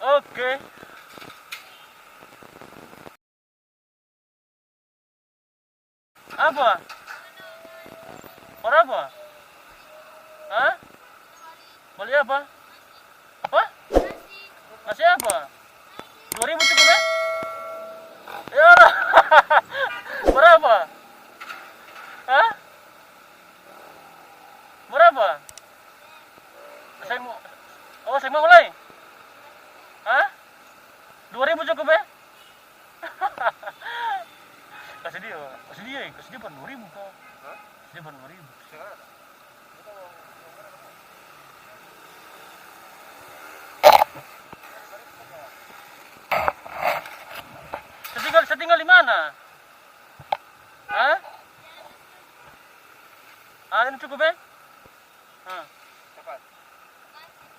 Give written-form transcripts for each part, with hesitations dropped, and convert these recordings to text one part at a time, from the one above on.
Oke. Apa? Orang apa? Hah? Beli apa? Apa? Nasi apa? 2.000 cukup ya? Ya Allah. Berapa? Hah? Berapa? Saya mau. Oh, saya mau mulai. Hah? 2.000 cukup ya? Kasih dia 2.000 kau. Kasih dia 2.000. Saya tinggal di mana? Hah? Ini cukup ya? Cepat.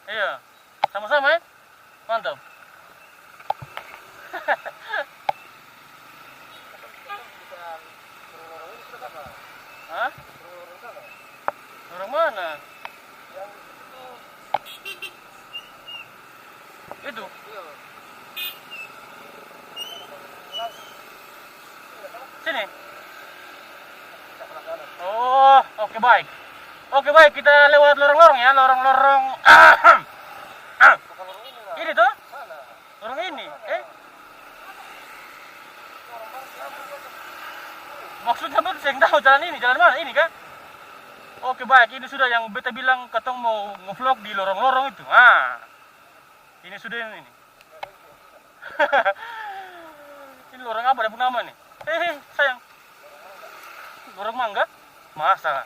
Iya. Sama-sama ya? Mantap. Hah? Orang mana? Itu? Sini? Oh, oke baik. Oke baik, kita lewat lorong-lorong ya, lorong-lorong. Ini tuh? Lorong ini? Maksudnya betul saya tahu jalan ini, jalan mana? Ini kan? Oke baik, ini sudah yang beta bilang ketong mau ngevlog di lorong-lorong itu. Ini sudah ini. Ini lorong apa ada nama nih? Sayang. Lorong mangga? Masa?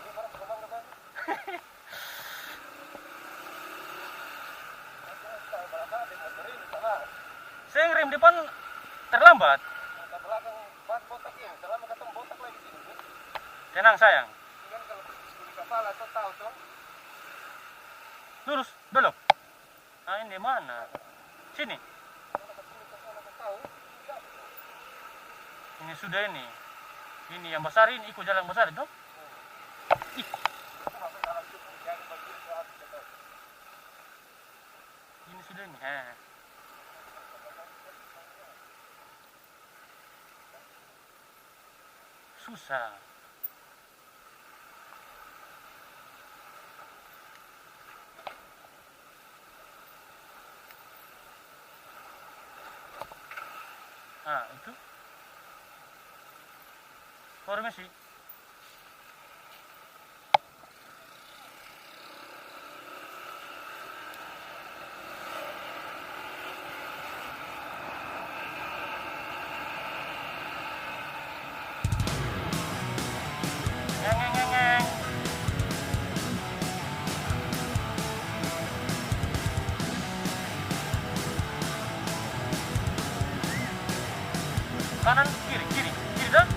Saya ngerem depan terlambat. Tenang sayang. Lurus, belok. Ini mana? Sini. Ini sudah ini. Ini yang besar ini ikut jalan besar itu. Ih. Ini sudah ini. Susah. Itu. Formasi. Ngeng. Kanan, kiri dah.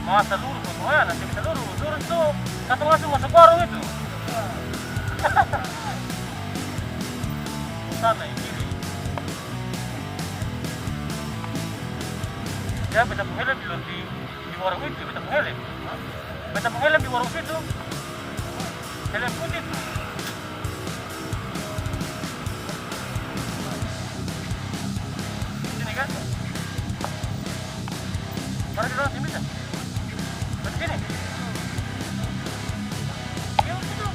Masa lurus kemana? Saya bisa lurus tuh. Satu langsung masuk warung itu. Sana yang kiri. Ya, beta penghelm di warung itu, beta penghelm. Beta penghelm di warung situ. Helm putih itu. Sini kan? Baru di dalam sini bisa. Begini. Ya situ.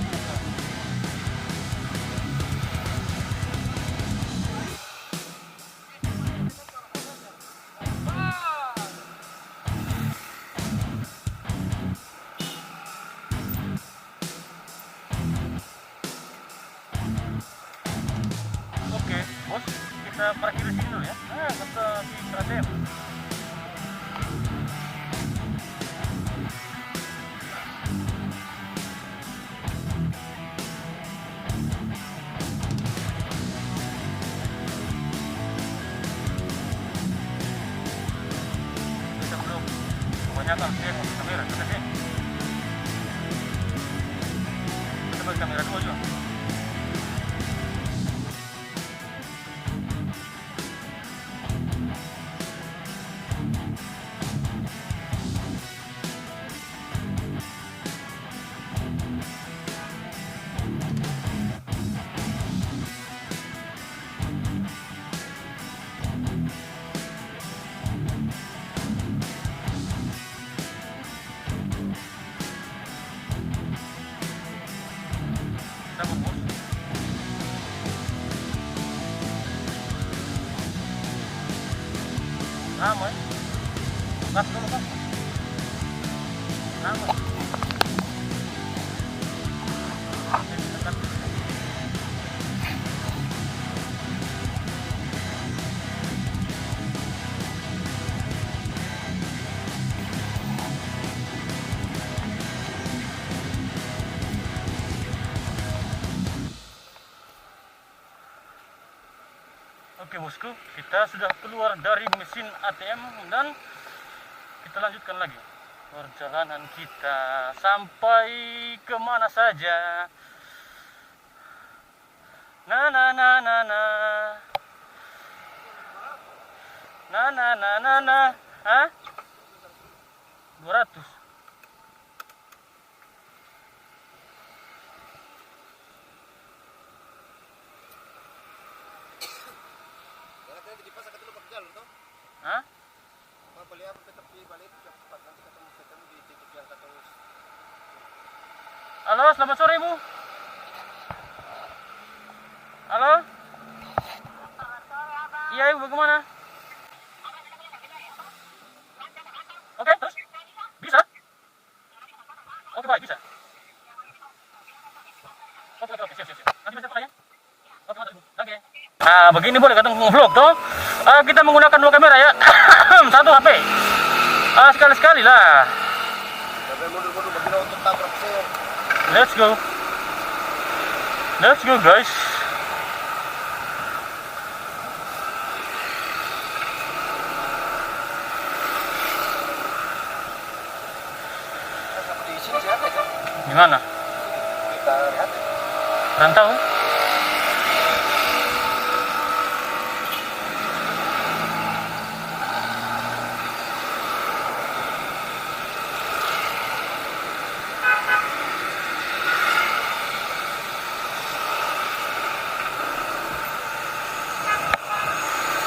Oke, bos, kita parkir di sini dulu ya. Kata di ATM. Kita belum kebanyakan kamera, kita sini. Kita bagi kamera dua juga. Ramai. Gas dulu kan. Ramai. Oke bosku, kita sudah keluar dari mesin ATM dan kita lanjutkan lagi perjalanan kita sampai kemana saja. Na na na na na na na na na na, hah? 200. Di pasar ketemu pakai jalur toh? Hah? Mau beli apa tetap di balik cepat nanti ketemu di titik yang kata terus. Halo, selamat sore Bu. Halo? Iya Ibu, bagaimana? Oke, terus? Bisa? Oke, baik, bisa. Oke, siap. Nanti bisa ya? Oke, mantap Ibu. Oke. Nah, begini boleh kata nge-vlog toh. Kita menggunakan 2 kamera ya. 1 HP. Sekali-sekali lah. Sampai mundur-mundur begini untuk tabrak saya. Let's go. Let's go guys. Di sini siapa ya? Gimana? Kita lihat. Rantau?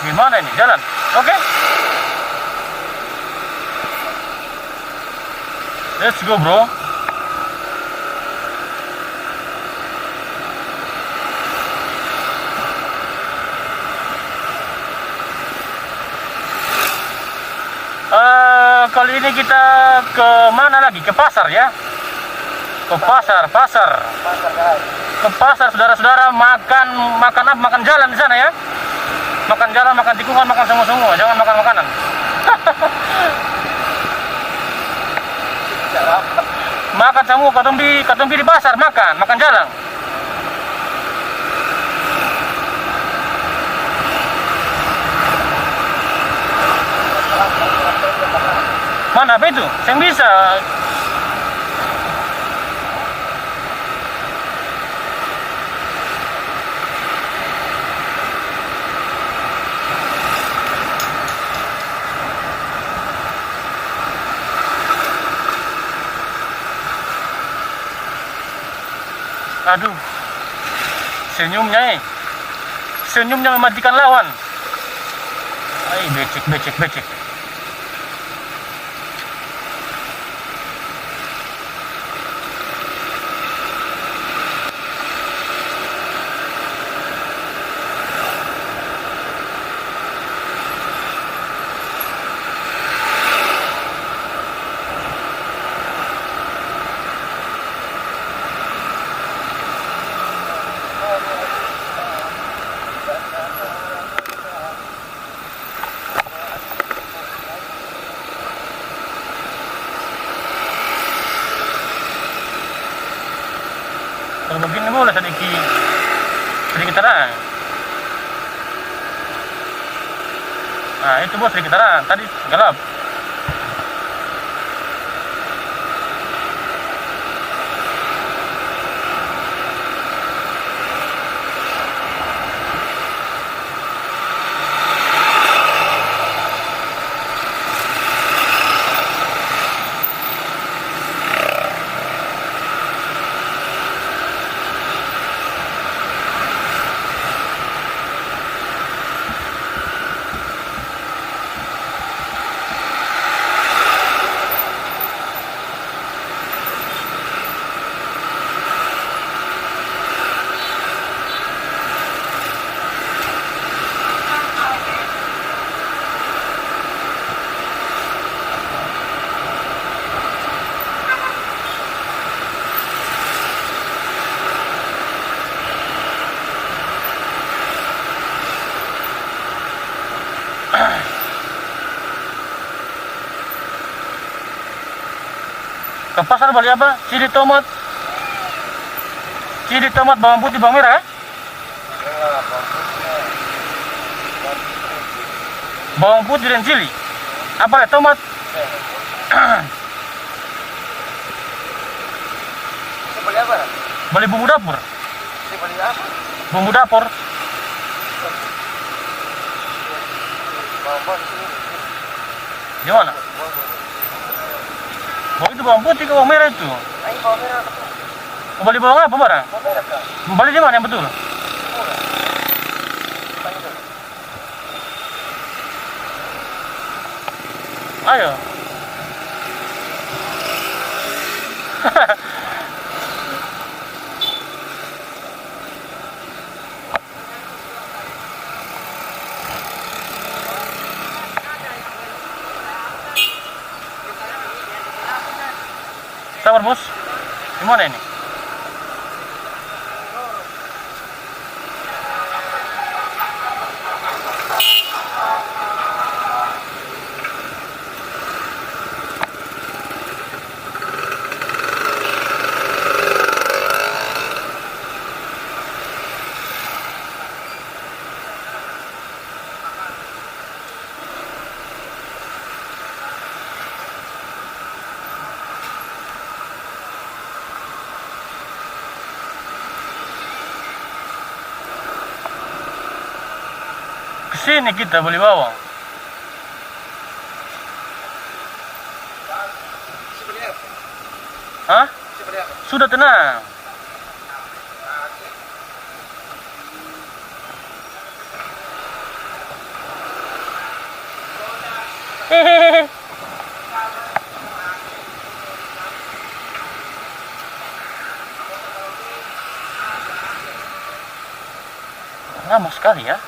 Gimana ini jalan? Oke. Let's go bro. Kali ini kita ke mana lagi? Ke pasar ya? Ke pasar. Pasar guys. Ke pasar saudara-saudara, makan apa? Makan jalan di sana ya. Makan jalan, makan tikungan, makan semua, jangan makan makanan. Makan semua, katumbi di pasar, makan jalan. Mana apa itu? Yang bisa. Aduh, senyumnya senyumnya mematikan lawan. Ay, becek. Kalau begini boleh sedikit terang. Nah itu bos sedikit terang, tadi gelap. Ke pasar beli apa? Cili tomat, bawang putih, bawang merah ya? Bawang putih dan cili. Apa ya? Tomat. Beli apa? Beli bumbu dapur. Beli apa? Bumbu dapur. Bawang sini. Gimana? Bawang itu bawang putih ke bawang merah itu. Ayo bawang merah. Mau beli bawang apa barang? Bawang merah kan? Beli di mana yang betul? Ayo. Sabar bos. Gimana ini? Kesini kita beli bawang. Beli apa? Hah? Beli apa? Sudah tenang. Hehehe. Lama sekali ya.